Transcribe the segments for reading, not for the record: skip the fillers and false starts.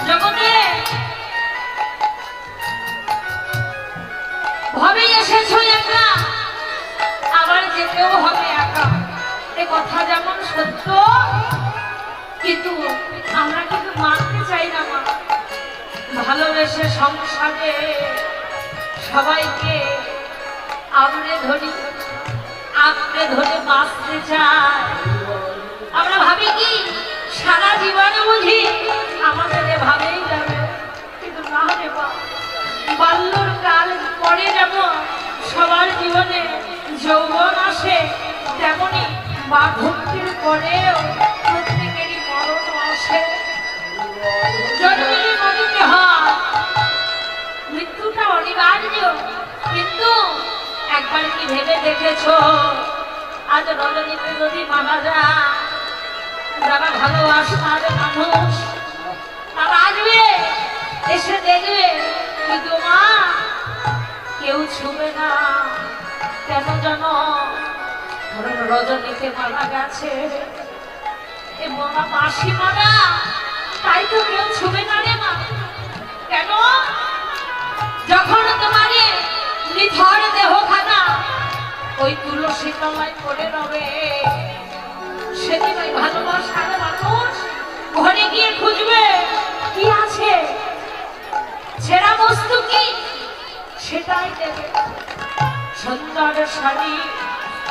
জগতে ভাবে এসেছো একা, আবার যেতেও হবে একা। এ কথা যেমন সত্য, কিন্তু আমরা কিন্তু মানতে চাই না মা। ভালোবেসে সংসারে সবাইকে আঁকড়ে ধরে বাঁচতে চাই। আমরা ভাবি কি সারা জীবনে বুঝি আমাদের এভাবেই যাবে, কিন্তু না রে মা। বাল্যর কাল পরে যেমন সবার জীবনে যৌবন আসে, তেমনি বার্ধক্যের পরেও প্রত্যেকেরই মরণ আসে। জন্মেরই মরিতে হয়, মৃত্যুটা অনিবার্য। কিন্তু একবার কি ভেবে দেখেছো, আজ রজনীতে যদি মারা যায়, যারা ভালোবাসার মানুষ তারা আসবে, এসে দেখবে কিন্তু মা কেউ ছুবে না। কেন জানো? রজনীতে মারা গেছে, এ মামা মাসি মারা, তাই তো কেউ ছুবে না রে মা। কেন? যখন তোমারে নিথর দেহখানা ওই তুলসী তলায় পড়ে রবে, সেদিন ওই ভালোবাসার মানুষ ঘরে গিয়ে খুঁজবে কি আছে, ছেঁড়া বস্তু কি সেটাই দেবে। সুন্দর শাড়ি,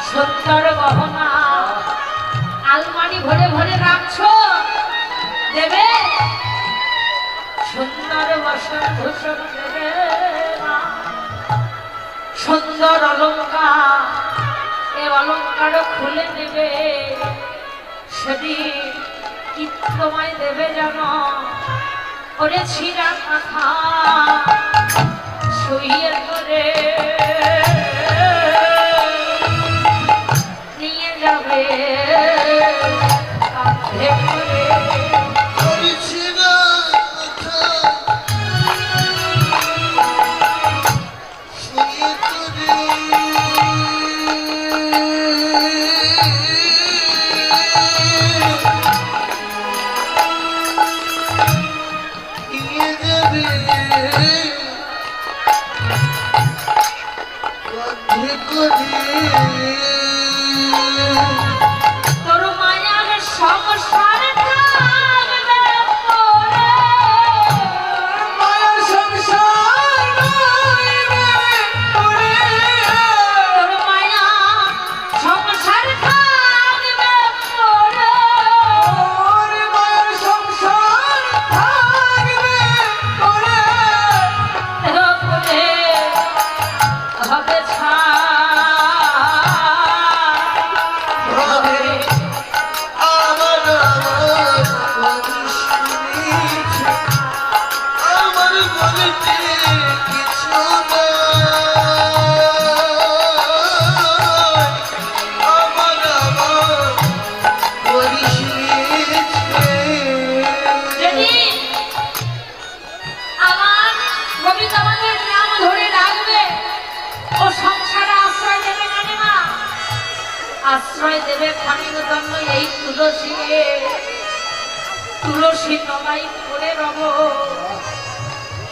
সুন্দর গহনা আলমারি ভরে ভরে রাখছো, দেবে? সুন্দর বসন ভূষণ দেবে না। সুন্দর অলঙ্কার, এ অলঙ্কারও খুলে নেবে। সেদিন কি তোমায় দেবে জানো? ওরে ছিঁড়া কাঁথা শুইয়ে ধরে নিয়ে যাবে কাঁধে করে। তোর মায়ার সংসার থাকবে পরে, মায়ার সংসার পরে, তোর মায়া সংসার থাকবে পরে, মায়ার সংসার থাকবে পরে, হবে আশ্রয় দেবে খানিক জন্য এই তুলসী তলায় পড়ে রব।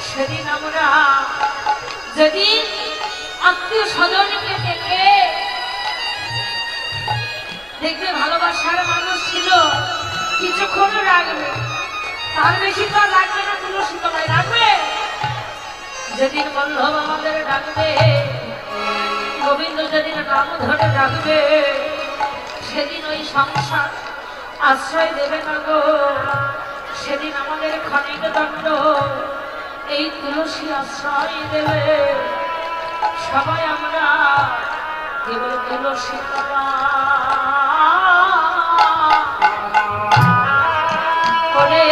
সেদিন আমরা যদি আত্মীয় স্বজনকে ডেকে দেখবে ভালোবাসার মানুষ ছিল, কিছুক্ষণ রাখবে, তার বেশি তো রাখবে না, তুলসী তলায় রাখবে। যেদিন বল্লভ আমাদের ডাকবে, গোবিন্দ যেদিন নাম ধরে ডাকবে, সেদিন ওই সংসার আশ্রয় দেবে না গো। সেদিন আমাদের ক্ষণিক দণ্ড এই তুলসী আশ্রয় দেবে। সবাই আমরা কেবল তুলসী তলা করে